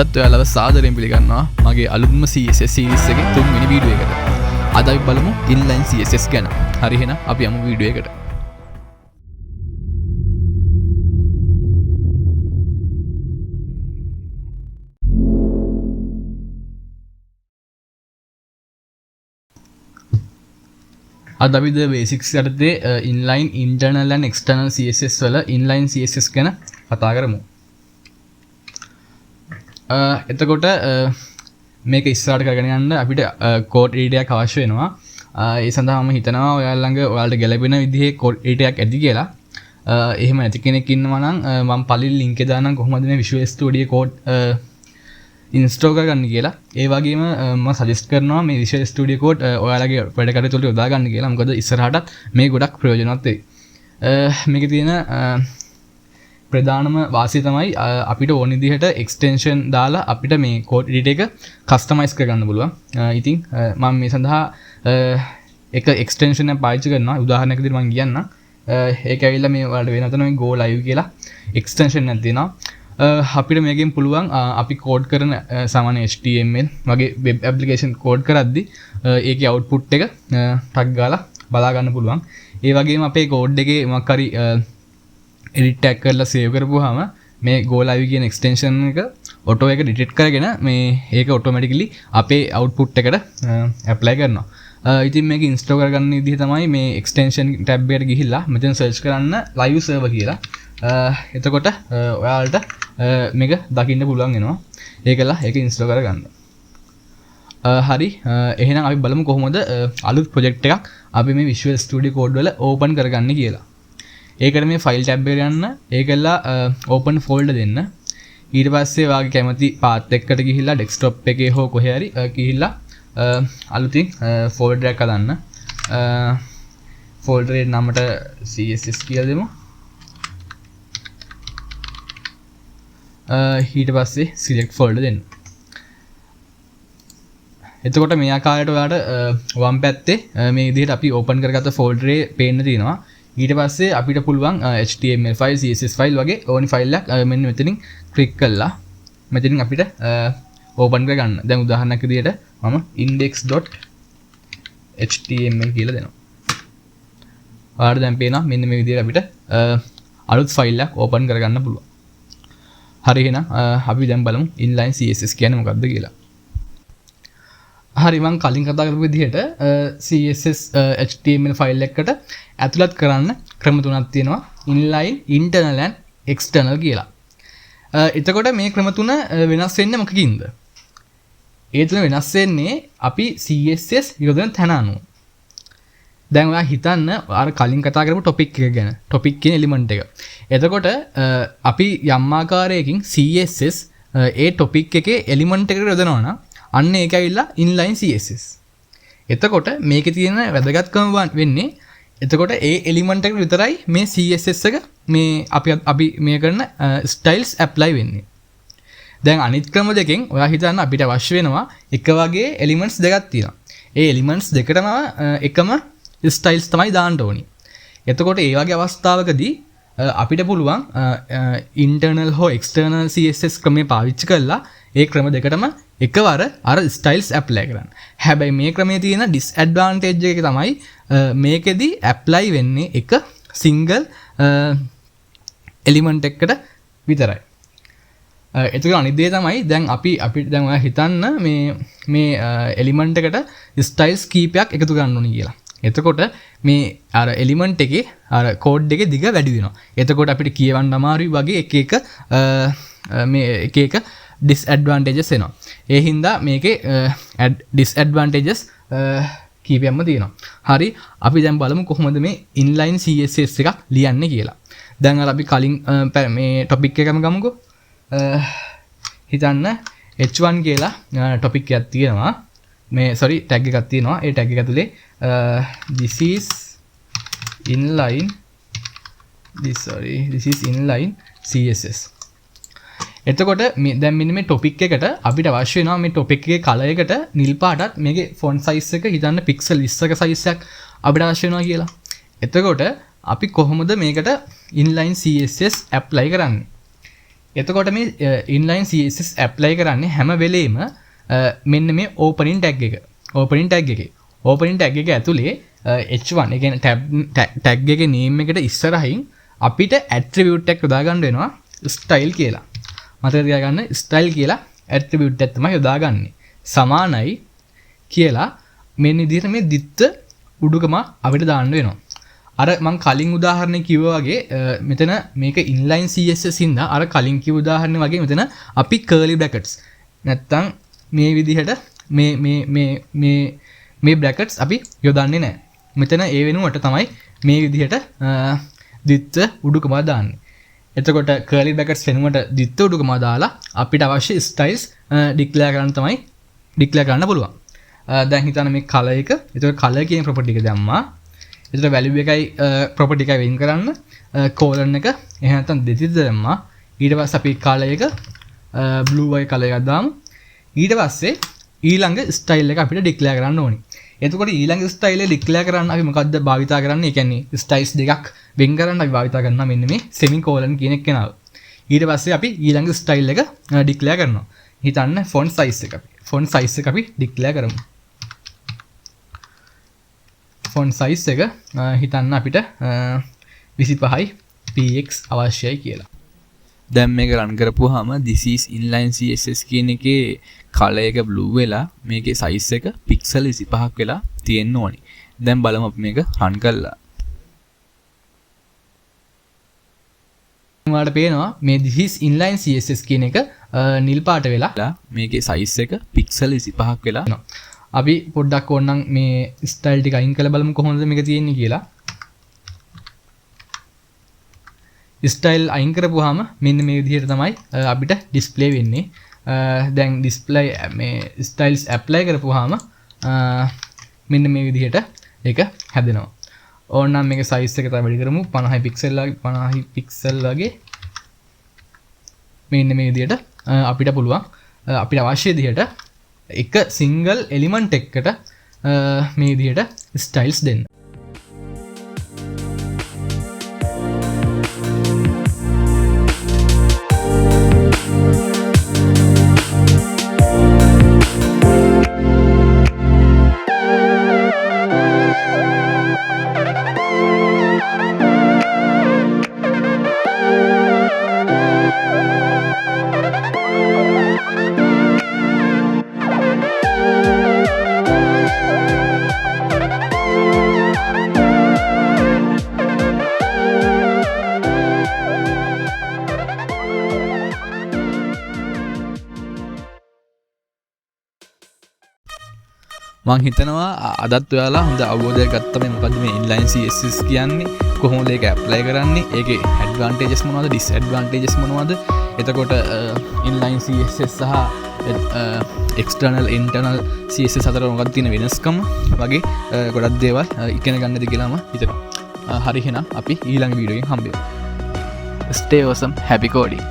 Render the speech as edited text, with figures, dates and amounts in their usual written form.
අදත් ඔයාලව සාදරයෙන් පිළිගන්නවා මගේ අලුත්ම CSS series එකේ 3 වෙනි වීඩියෝ එකට. අද අපි බලමු inline CSS ගැන. හරි එහෙනම් අපි යමු වීඩියෝ එකට. අද අපි the basics යටතේ inline internal and external CSS වල inline CSS ගැන කතා කරමු. එතකොට මේක ඉස්සරහට කරගෙන යන්න අපිට කෝඩ් එඩිටර් එකක් අවශ්‍ය වෙනවා. ඒ සඳහා මම හිතනවා ඔයාලා ළඟ ඔයාලට ගැලපෙන විදිහේ කෝඩ් එඩිටර් එකක් ඇති කියලා. එහෙම නැති කෙනෙක් ඉන්නවා නම් මම පළවෙනි ලින්ක් එක දාන්නම් කොහොමද මේ Visual Studio Code ඉන්ස්ටෝල් කරගන්න කියලා. ඒ වගේම මම සජෙස්ට් කරනවා මේ Visual Studio Code ඔයාලගේ වැඩ කටයුතු වලට යොදා ගන්න කියලා. මොකද ඉස්සරහටත් මේ ගොඩක් ප්‍රයෝජනවත් වෙයි. මේකේ තියෙන ප්‍රධානම වාසිය තමයි අපිට ඕන විදිහට එක්ස්ටෙන්ෂන් දාලා අපිට මේ කෝඩ් එඩිටර් එක කස්ටමයිස් කරගන්න පුළුවන්. ඉතින් මම මේ සඳහා එක එක්ස්ටෙන්ෂන් එකක් පාවිච්චි කරනවා. උදාහරණයක් විදිහට මම කියන්නම්. ඒක ඇවිල්ලා මේ වලට වෙනතන මේ go live කියලා එක්ස්ටෙන්ෂන් එකක් තියෙනවා. අපිට මේකෙන් පුළුවන් අපි කෝඩ් කරන සාමාන්‍ය HTML වගේ වෙබ් ඇප්ලිකේෂන් කෝඩ් කරද්දී ඒකේ අවුට්පුට් එක ටග් ගාලා බලා ගන්න පුළුවන්. ඒ වගේම අපේ කෝඩ් එකේ මොකක් හරි edit tag කරලා save කරපුවාම මේ go live කියන extension එක auto එක detect කරගෙන මේ ඒක automatically අපේ output එකට apply කරනවා. ඉතින් මේක install කරගන්න විදිහ තමයි මේ extension tab එකට ගිහිල්ලා මෙතන search කරන්න live server කියලා. එතකොට ඔයාලට මේක දකින්න පුළුවන් වෙනවා. ඒකලා ඒක install කරගන්න. හරි එහෙනම් අපි බලමු කොහොමද අලුත් project එකක් අපි මේ Visual Studio Code වල open කරගන්නේ කියලා. ඒකට මේ ෆයිල් ටැබ් එකට යන්න ඒකලා ඕපන් ෆෝල්ඩර් දෙන්න. ඊට පස්සේ ඔයාගේ කැමති පාත් එකකට ගිහිල්ලා ඩෙස්ක්ටොප් එකේ හෝ කොහේ හරි ගිහිල්ලා අලුතින් ෆෝල්ඩර් එකක් හදන්න. ෆෝල්ඩරේ නමට css කියලා දෙමු. ඊට පස්සේ select folder දෙන්න. එතකොට මේ ආකාරයට ඔයාලට වම් පැත්තේ මේ විදිහට අපි ඕපන් කරගත්ත ෆෝල්ඩරේ පේන්න තියෙනවා. ඊට පස්සේ අපිට පුළුවන් HTML ෆයිල් CSS ෆයිල් වගේ ඕනි ෆයිල් එකක් මෙන්න මෙතනින් ක්ලික් කළා මෙතනින් අපිට ඕපන් කරගන්න. දැන් උදාහරණයක් විදිහට මම index.html කියලා දෙනවා. ඔයාලට දැන් පේනවා මෙන්න මේ විදිහට අපිට අලුත් ෆයිල් එකක් ඕපන් කරගන්න පුළුවන්. හරි එහෙනම් අපි දැන් බලමු inline CSS කියන්නේ මොකක්ද කියලා. හරි මම කලින් කතා කරපු විදිහට CSS HTML ෆයිල් එකකට ඇතුළත් කරන්න ක්‍රම තුනක් තියෙනවා. inline, internal and external කියලා. එතකොට මේ ක්‍රම තුන වෙනස් වෙන්නේ මොකකින්ද? ඒ තුන වෙනස් වෙන්නේ අපි CSS යොදන තැන අනුව. දැන් ඔයා හිතන්න අර කලින් කතා කරපු topic එක ගැන. topic කියන element එක. එතකොට අපි යම් ආකාරයකින් CSS ඒ topic එකේ element එකකට යොදනවා නම් අන්න ඒක ඇවිල්ලා inline CSS. එතකොට මේකේ තියෙන වැදගත්කම වෙන්නේ එතකොට ඒ එලිමන්ට් එකට විතරයි මේ CSS එක මේ අපි මේ කරන styles apply වෙන්නේ. දැන් අනිත් ක්‍රම දෙකෙන් ඔයා හිතන්න අපිට අවශ්‍ය වෙනවා එක වගේ elements දෙකක් තියෙනවා. ඒ elements දෙකටම එකම styles තමයි දාන්න ඕනි. එතකොට ඒ වගේ අවස්ථාවකදී අපිට පුළුවන් internal හෝ external CSS ක්‍රමේ පාවිච්චි කරලා ඒ ක්‍රම දෙකටම එකවර අර styles apply කරන්න. හැබැයි මේ ක්‍රමයේ තියෙන disadvantage එක තමයි මේකෙදි apply වෙන්නේ එක single element එකකට විතරයි. එතකොට අනිත් දේ තමයි දැන් අපිට දැන් ඔයා හිතන්න මේ element එකට styles කීපයක් එකතු කරන්න ඕනේ කියලා. එතකොට මේ අර element එකේ අර code එකේ දිග වැඩි වෙනවා. එතකොට අපිට කියවන්න අමාරුයි වගේ එක මේ එක disadvantages එනවා. ඒ හින්දා මේකේ disadvantages කීපයක්ම තියෙනවා. හරි අපි දැන් බලමු කොහොමද මේ inline CSS එකක් ලියන්නේ කියලා. දැන් අර අපි කලින් මේ topic එකම ගමුකෝ. හිතන්න h1 කියලා topic එකක් තියෙනවා. මේ sorry tag එකක් තියෙනවා. ඒ tag එක ඇතුලේ this is inline CSS. එතකොට දැන් මෙන්න මේ topic එකට අපිට අවශ්‍ය වෙනවා මේ topic එකේ color එකට නිල් පාටත් මේකේ font size එක හිතන්න pixel 20ක size එකක් අපිට අවශ්‍ය වෙනවා කියලා. එතකොට අපි කොහොමද මේකට inline CSS apply කරන්නේ? එතකොට මේ inline CSS apply කරන්නේ හැම වෙලේම මෙන්න මේ opening tag එක. opening tag එකේ. opening tag එක ඇතුලේ h1 ඒ කියන්නේ tag එකේ name එකට ඉස්සරහින් අපිට attribute එකක් යොදා ගන්න වෙනවා style කියලා. මතක තියාගන්න style කියලා attribute එකක් තමයි යොදාගන්නේ. සමානයි කියලා මෙන්න විදිහට මේ දිත්ත උඩුකම අපිට දාන්න වෙනවා. අර මම කලින් උදාහරණේ කිව්වා වගේ මෙතන මේක inline CSS ඉඳලා අර කලින් කිව්ව උදාහරණේ වගේ මෙතන අපි curly brackets නැත්තම් මේ විදිහට මේ brackets අපි යොදන්නේ නැහැ. මෙතන ඒ වෙනුවට තමයි මේ විදිහට දිත්ත උඩුකම දාන්නේ. එතකොට curly brackets වෙනුවට දිත්ත උඩුකම දාලා අපිට අවශ්‍ය styles declare කරන්න පුළුවන්. දැන් හිතන්න මේ color එක. එතකොට color කියන property එක දැම්මා. එතකොට value එකයි property එකයි වෙන් කරන්න colon එක එහෙම නැත්නම් දෙතිත දැම්මා. ඊට පස්සේ අපි color එක blue වගේ color එකක් දාමු. ඊට පස්සේ ඊළඟ style එක අපිට declare කරන්න ඕනේ. එතකොට ඊළඟ style එක declare කරන්න අපි මොකද්ද භාවිතා කරන්නේ? ඒ කියන්නේ styles දෙකක් වෙන් කරන්න අපි භාවිතා කරනවා මෙන්න මේ semicolon කියන එක කෙනාව. ඊට පස්සේ අපි ඊළඟ style එක declare කරනවා. හිතන්න font size එක අපි. font size එක අපි declare කරමු. font size එක හිතන්න අපිට 25යි px අවශ්‍යයි කියලා. දැන් මේක රන් කරපුවාම this is inline css කියන එකේ color එක blue වෙලා මේකේ size එක pixel 25ක් වෙලා තියෙන්න ඕනි. දැන් බලමු අපි මේක රන් කරලා. ඔයාලට පේනවා මේ this is inline css කියන එක නිල් පාට වෙලා මේකේ size එක pixel 25ක් වෙලා අපි පොඩ්ඩක් ඕනනම් මේ style ටික අයින් කරලා බලමු කොහොමද මේක තියෙන්නේ කියලා. style අයින් කරපුවාම මෙන්න මේ විදිහට තමයි අපිට display වෙන්නේ. දැන් display මේ styles apply කරපුවාම මෙන්න මේ විදිහට ඒක හැදෙනවා. ඕනනම් මේක size එක තව වැඩි කරමු 50 pixel වගේ මෙන්න මේ විදිහට අපිට පුළුවන් අපිට අවශ්‍ය විදිහට එක single element එකකට මේ විදිහට styles දෙන්න. මං හිතනවා අදත් ඔයාලා හොඳ අවබෝධයක් ගත්තා මේ මොකද්ද මේ inline CSS කියන්නේ කොහොමද ඒක apply කරන්නේ ඒකේ advantages මොනවද disadvantages මොනවද එතකොට inline CSS සහ external internal CSS අතර මොකක්ද තියෙන වෙනස්කම වගේ ගොඩක් දේවල් ඉගෙන ගන්නද කියලා මම හිතනවා. හරි එහෙනම් අපි ඊළඟ වීඩියෝ එකෙන් හම්බෙමු. Stay awesome, happy coding.